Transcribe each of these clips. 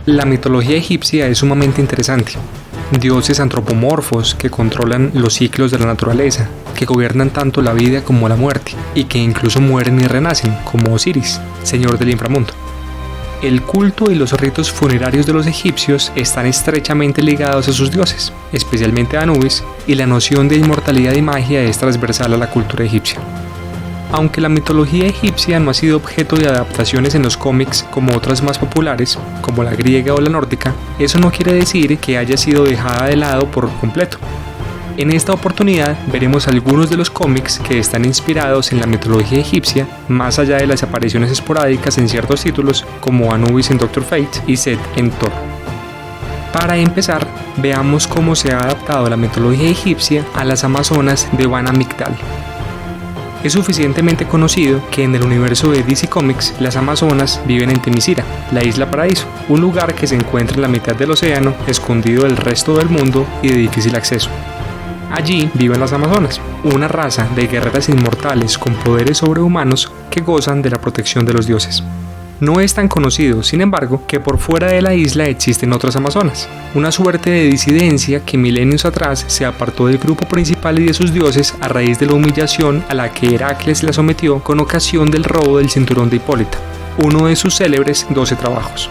La mitología egipcia es sumamente interesante. Dioses antropomorfos que controlan los ciclos de la naturaleza, que gobiernan tanto la vida como la muerte, y que incluso mueren y renacen, como Osiris, señor del inframundo. El culto y los ritos funerarios de los egipcios están estrechamente ligados a sus dioses, especialmente a Anubis, y la noción de inmortalidad y magia es transversal a la cultura egipcia. Aunque la mitología egipcia no ha sido objeto de adaptaciones en los cómics como otras más populares, como la griega o la nórdica, eso no quiere decir que haya sido dejada de lado por completo. En esta oportunidad veremos algunos de los cómics que están inspirados en la mitología egipcia, más allá de las apariciones esporádicas en ciertos títulos como Anubis en Doctor Fate y Set en Thor. Para empezar, veamos cómo se ha adaptado la mitología egipcia a las amazonas de Bana Migdal. Es suficientemente conocido que en el universo de DC Comics, las amazonas viven en Temisira, la isla paraíso, un lugar que se encuentra en la mitad del océano, escondido del resto del mundo y de difícil acceso. Allí viven las amazonas, una raza de guerreras inmortales con poderes sobrehumanos que gozan de la protección de los dioses. No es tan conocido, sin embargo, que por fuera de la isla existen otras amazonas, una suerte de disidencia que milenios atrás se apartó del grupo principal y de sus dioses a raíz de la humillación a la que Heracles la sometió con ocasión del robo del cinturón de Hipólita, uno de sus célebres 12 trabajos.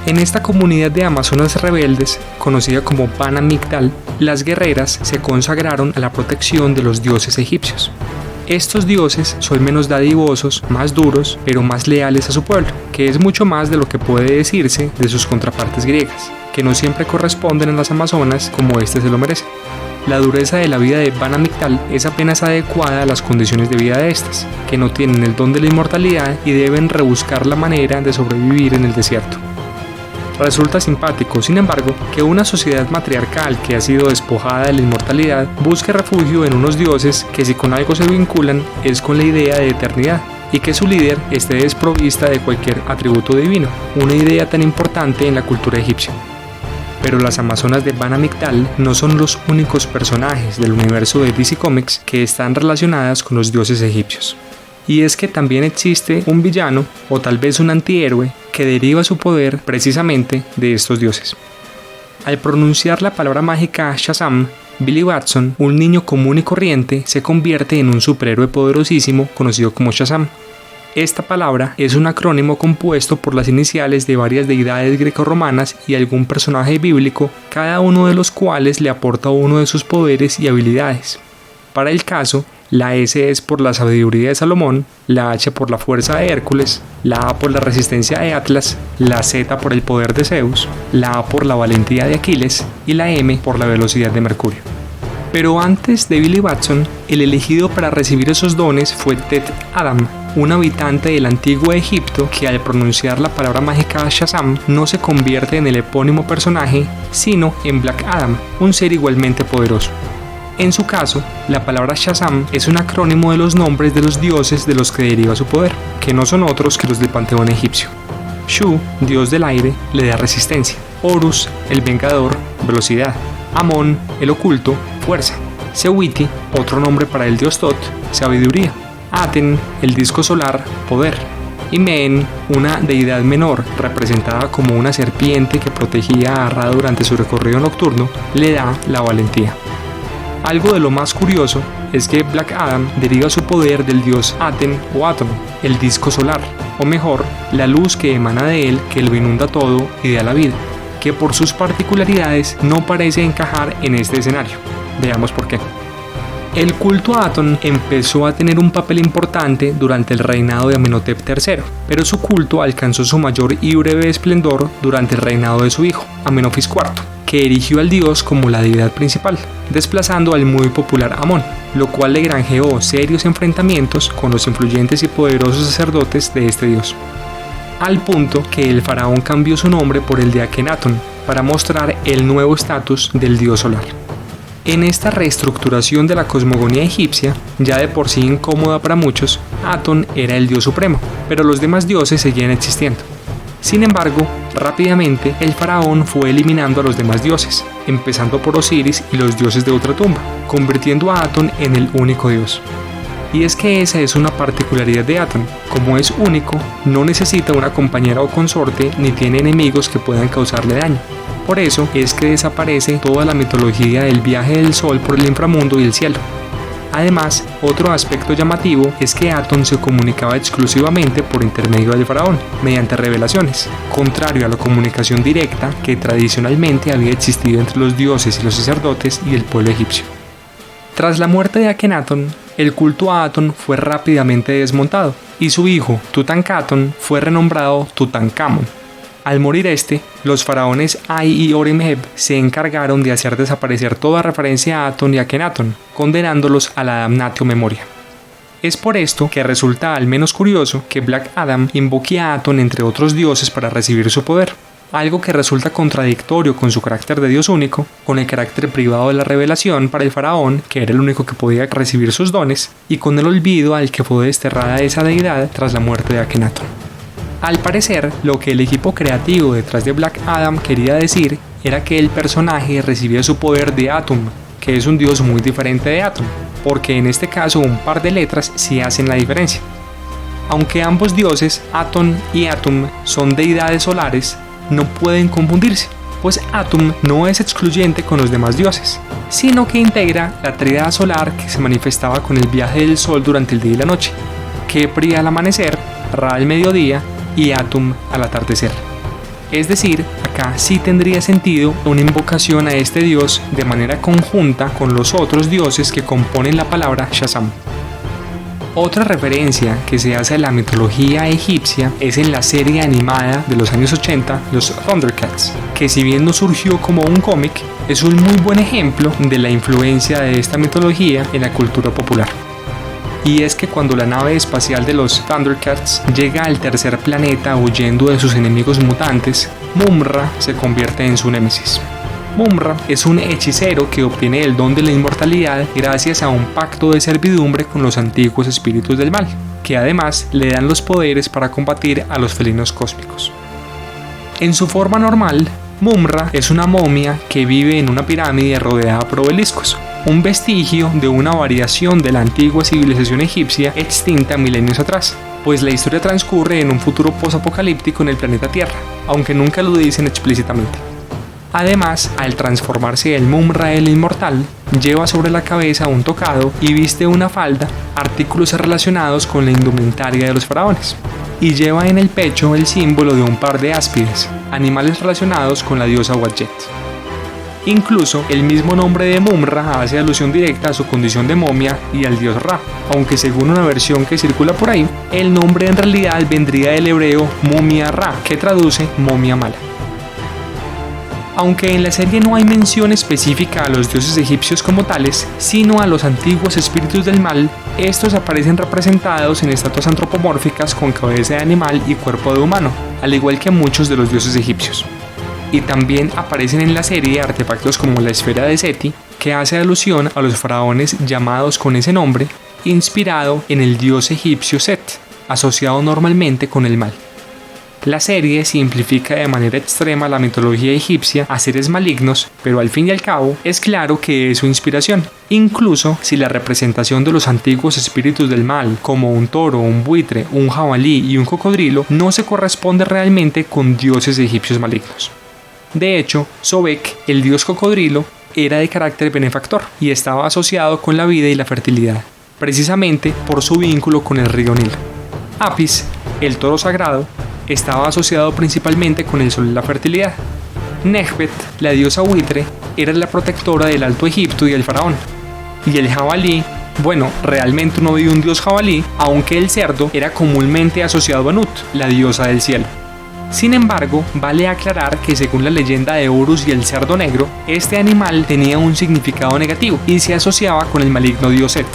En esta comunidad de amazonas rebeldes, conocida como Bana Migdal, las guerreras se consagraron a la protección de los dioses egipcios. Estos dioses son menos dadivosos, más duros, pero más leales a su pueblo, que es mucho más de lo que puede decirse de sus contrapartes griegas, que no siempre corresponden a las amazonas como éste se lo merece. La dureza de la vida de Bana Migdal es apenas adecuada a las condiciones de vida de estas, que no tienen el don de la inmortalidad y deben rebuscar la manera de sobrevivir en el desierto. Resulta simpático, sin embargo, que una sociedad matriarcal que ha sido despojada de la inmortalidad busque refugio en unos dioses que si con algo se vinculan es con la idea de eternidad, y que su líder esté desprovista de cualquier atributo divino, una idea tan importante en la cultura egipcia. Pero las amazonas de Bana Migdal no son los únicos personajes del universo de DC Comics que están relacionadas con los dioses egipcios. Y es que también existe un villano, o tal vez un antihéroe, que deriva su poder precisamente de estos dioses. Al pronunciar la palabra mágica Shazam, Billy Batson, un niño común y corriente, se convierte en un superhéroe poderosísimo conocido como Shazam. Esta palabra es un acrónimo compuesto por las iniciales de varias deidades grecorromanas y algún personaje bíblico, cada uno de los cuales le aporta uno de sus poderes y habilidades. Para el caso, la S es por la sabiduría de Salomón, la H por la fuerza de Hércules, la A por la resistencia de Atlas, la Z por el poder de Zeus, la A por la valentía de Aquiles y la M por la velocidad de Mercurio. Pero antes de Billy Batson, el elegido para recibir esos dones fue Tet Adam, un habitante del antiguo Egipto que al pronunciar la palabra mágica Shazam no se convierte en el epónimo personaje, sino en Black Adam, un ser igualmente poderoso. En su caso, la palabra Shazam es un acrónimo de los nombres de los dioses de los que deriva su poder, que no son otros que los del panteón egipcio. Shu, dios del aire, le da resistencia. Horus, el vengador, velocidad. Amón, el oculto, fuerza. Sewiti, otro nombre para el dios Tot, sabiduría. Aten, el disco solar, poder. Y Men, una deidad menor, representada como una serpiente que protegía a Ra durante su recorrido nocturno, le da la valentía. Algo de lo más curioso es que Black Adam deriva su poder del dios Aten o Atom, el disco solar, o mejor, la luz que emana de él que lo inunda todo y da la vida, que por sus particularidades no parece encajar en este escenario. Veamos por qué. El culto a Aton empezó a tener un papel importante durante el reinado de Amenhotep III, pero su culto alcanzó su mayor y breve esplendor durante el reinado de su hijo, Amenofis IV, que erigió al dios como la deidad principal, desplazando al muy popular Amón, lo cual le granjeó serios enfrentamientos con los influyentes y poderosos sacerdotes de este dios. Al punto que el faraón cambió su nombre por el de Akenatón para mostrar el nuevo estatus del dios solar. En esta reestructuración de la cosmogonía egipcia, ya de por sí incómoda para muchos, Atón era el dios supremo, pero los demás dioses seguían existiendo. Sin embargo, rápidamente el faraón fue eliminando a los demás dioses, empezando por Osiris y los dioses de Ultratumba, convirtiendo a Atón en el único dios. Y es que esa es una particularidad de Aton. Como es único, no necesita una compañera o consorte ni tiene enemigos que puedan causarle daño. Por eso es que desaparece toda la mitología del viaje del sol por el inframundo y el cielo. Además, otro aspecto llamativo es que Aton se comunicaba exclusivamente por intermedio del faraón, mediante revelaciones, contrario a la comunicación directa que tradicionalmente había existido entre los dioses y los sacerdotes y el pueblo egipcio. Tras la muerte de Akenatón, el culto a Aton fue rápidamente desmontado y su hijo, Tutankaton, fue renombrado Tutankamón. Al morir este, los faraones Ay y Horemheb se encargaron de hacer desaparecer toda referencia a Aton y Akenatón, condenándolos a la damnatio memoria. Es por esto que resulta al menos curioso que Black Adam invoque a Aton entre otros dioses para recibir su poder, algo que resulta contradictorio con su carácter de dios único, con el carácter privado de la revelación para el faraón, que era el único que podía recibir sus dones, y con el olvido al que fue desterrada esa deidad tras la muerte de Akenatón. Al parecer, lo que el equipo creativo detrás de Black Adam quería decir era que el personaje recibía su poder de Atum, que es un dios muy diferente de Aton, porque en este caso un par de letras sí hacen la diferencia. Aunque ambos dioses, Aton y Atum, son deidades solares, no pueden confundirse, pues Atum no es excluyente con los demás dioses, sino que integra la tríada solar que se manifestaba con el viaje del sol durante el día y la noche, Khepri al amanecer, Ra al mediodía y Atum al atardecer. Es decir, acá sí tendría sentido una invocación a este dios de manera conjunta con los otros dioses que componen la palabra Shazam. Otra referencia que se hace a la mitología egipcia es en la serie animada de los años 80, los Thundercats, que si bien no surgió como un cómic, es un muy buen ejemplo de la influencia de esta mitología en la cultura popular. Y es que cuando la nave espacial de los Thundercats llega al tercer planeta huyendo de sus enemigos mutantes, Mumra se convierte en su némesis. Mumra es un hechicero que obtiene el don de la inmortalidad gracias a un pacto de servidumbre con los antiguos espíritus del mal, que además le dan los poderes para combatir a los felinos cósmicos. En su forma normal, Mumra es una momia que vive en una pirámide rodeada por obeliscos, un vestigio de una variación de la antigua civilización egipcia extinta milenios atrás, pues la historia transcurre en un futuro posapocalíptico en el planeta Tierra, aunque nunca lo dicen explícitamente. Además, al transformarse el Mumra el inmortal, lleva sobre la cabeza un tocado y viste una falda, artículos relacionados con la indumentaria de los faraones, y lleva en el pecho el símbolo de un par de áspides, animales relacionados con la diosa Wadjet. Incluso el mismo nombre de Mumra hace alusión directa a su condición de momia y al dios Ra, aunque según una versión que circula por ahí, el nombre en realidad vendría del hebreo Mumia Ra, que traduce momia mala. Aunque en la serie no hay mención específica a los dioses egipcios como tales, sino a los antiguos espíritus del mal, estos aparecen representados en estatuas antropomórficas con cabeza de animal y cuerpo de humano, al igual que muchos de los dioses egipcios. Y también aparecen en la serie artefactos como la esfera de Seti, que hace alusión a los faraones llamados con ese nombre, inspirado en el dios egipcio Set, asociado normalmente con el mal. La serie simplifica de manera extrema la mitología egipcia a seres malignos, pero al fin y al cabo es claro que es su inspiración, incluso si la representación de los antiguos espíritus del mal, como un toro, un buitre, un jabalí y un cocodrilo, no se corresponde realmente con dioses egipcios malignos. De hecho, Sobek, el dios cocodrilo, era de carácter benefactor y estaba asociado con la vida y la fertilidad, precisamente por su vínculo con el río Nilo. Apis, el toro sagrado, estaba asociado principalmente con el sol y la fertilidad. Nekhbet, la diosa buitre, era la protectora del Alto Egipto y el faraón. Y el jabalí, bueno, realmente no había un dios jabalí, aunque el cerdo era comúnmente asociado a Nut, la diosa del cielo. Sin embargo, vale aclarar que según la leyenda de Horus y el cerdo negro, este animal tenía un significado negativo y se asociaba con el maligno dios Set,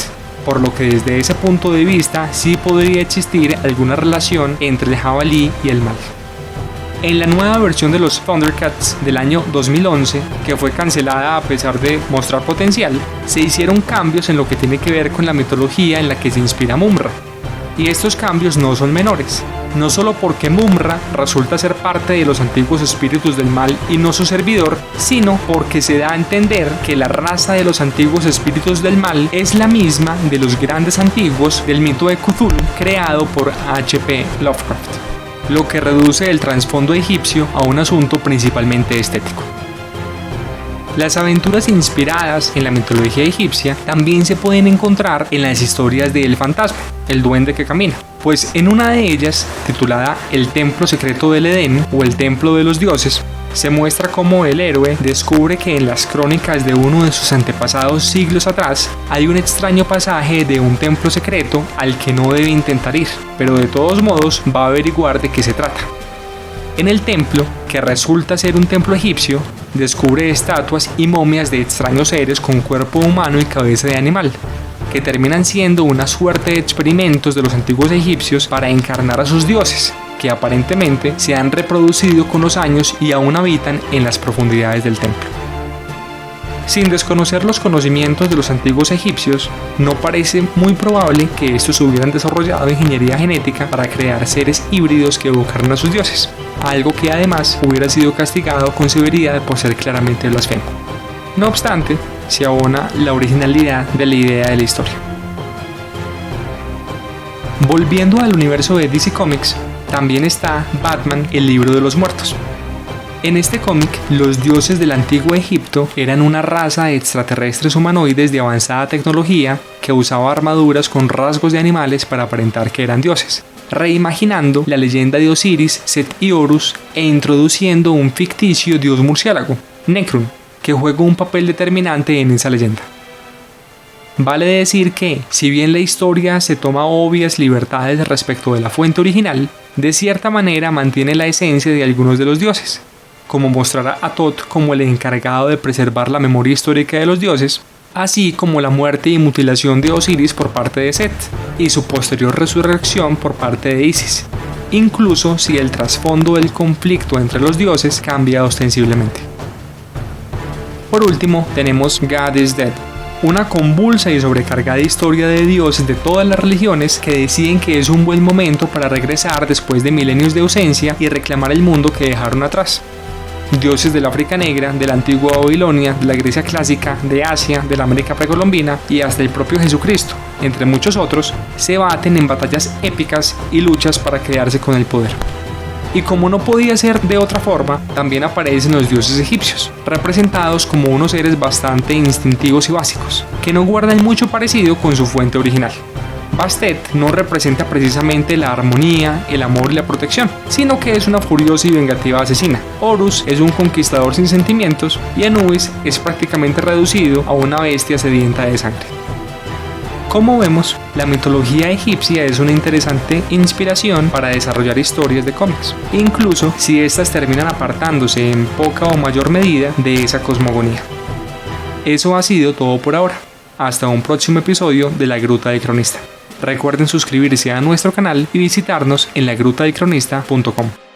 por lo que desde ese punto de vista sí podría existir alguna relación entre el jabalí y el mal. En la nueva versión de los Thundercats del año 2011, que fue cancelada a pesar de mostrar potencial, se hicieron cambios en lo que tiene que ver con la mitología en la que se inspira Mumra. Y estos cambios no son menores. no solo porque Mumra resulta ser parte de los antiguos espíritus del mal y no su servidor, sino porque se da a entender que la raza de los antiguos espíritus del mal es la misma de los grandes antiguos del mito de Cthulhu creado por H.P. Lovecraft, lo que reduce el trasfondo egipcio a un asunto principalmente estético. Las aventuras inspiradas en la mitología egipcia también se pueden encontrar en las historias de El Fantasma, el duende que camina, pues en una de ellas, titulada El Templo Secreto del Edén o El Templo de los Dioses, se muestra cómo el héroe descubre que en las crónicas de uno de sus antepasados siglos atrás hay un extraño pasaje de un templo secreto al que no debe intentar ir, pero de todos modos va a averiguar de qué se trata. En el templo, que resulta ser un templo egipcio, descubre estatuas y momias de extraños seres con cuerpo humano y cabeza de animal, que terminan siendo una suerte de experimentos de los antiguos egipcios para encarnar a sus dioses, que aparentemente se han reproducido con los años y aún habitan en las profundidades del templo. Sin desconocer los conocimientos de los antiguos egipcios, no parece muy probable que estos hubieran desarrollado ingeniería genética para crear seres híbridos que evocaran a sus dioses, algo que además hubiera sido castigado con severidad por ser claramente blasfemo. No obstante, se abona la originalidad de la idea de la historia. Volviendo al universo de DC Comics, también está Batman, el libro de los muertos. En este cómic, los dioses del antiguo Egipto eran una raza de extraterrestres humanoides de avanzada tecnología que usaba armaduras con rasgos de animales para aparentar que eran dioses, reimaginando la leyenda de Osiris, Set y Horus e introduciendo un ficticio dios murciélago, Necron, que juega un papel determinante en esa leyenda. Vale decir que, si bien la historia se toma obvias libertades respecto de la fuente original, de cierta manera mantiene la esencia de algunos de los dioses, como mostrar a Thoth como el encargado de preservar la memoria histórica de los dioses, así como la muerte y mutilación de Osiris por parte de Set, y su posterior resurrección por parte de Isis, incluso si el trasfondo del conflicto entre los dioses cambia ostensiblemente. Por último, tenemos God is Dead, una convulsa y sobrecargada historia de dioses de todas las religiones que deciden que es un buen momento para regresar después de milenios de ausencia y reclamar el mundo que dejaron atrás. Dioses del África Negra, de la antigua Babilonia, de la Grecia clásica, de Asia, de la América precolombina y hasta el propio Jesucristo, entre muchos otros, se baten en batallas épicas y luchas para quedarse con el poder. Y como no podía ser de otra forma, también aparecen los dioses egipcios, representados como unos seres bastante instintivos y básicos, que no guardan mucho parecido con su fuente original. Bastet no representa precisamente la armonía, el amor y la protección, sino que es una furiosa y vengativa asesina. Horus es un conquistador sin sentimientos y Anubis es prácticamente reducido a una bestia sedienta de sangre. Como vemos, la mitología egipcia es una interesante inspiración para desarrollar historias de cómics, incluso si estas terminan apartándose en poca o mayor medida de esa cosmogonía. Eso ha sido todo por ahora. Hasta un próximo episodio de La Gruta del Cronista. Recuerden suscribirse a nuestro canal y visitarnos en lagrutadelcronista.com.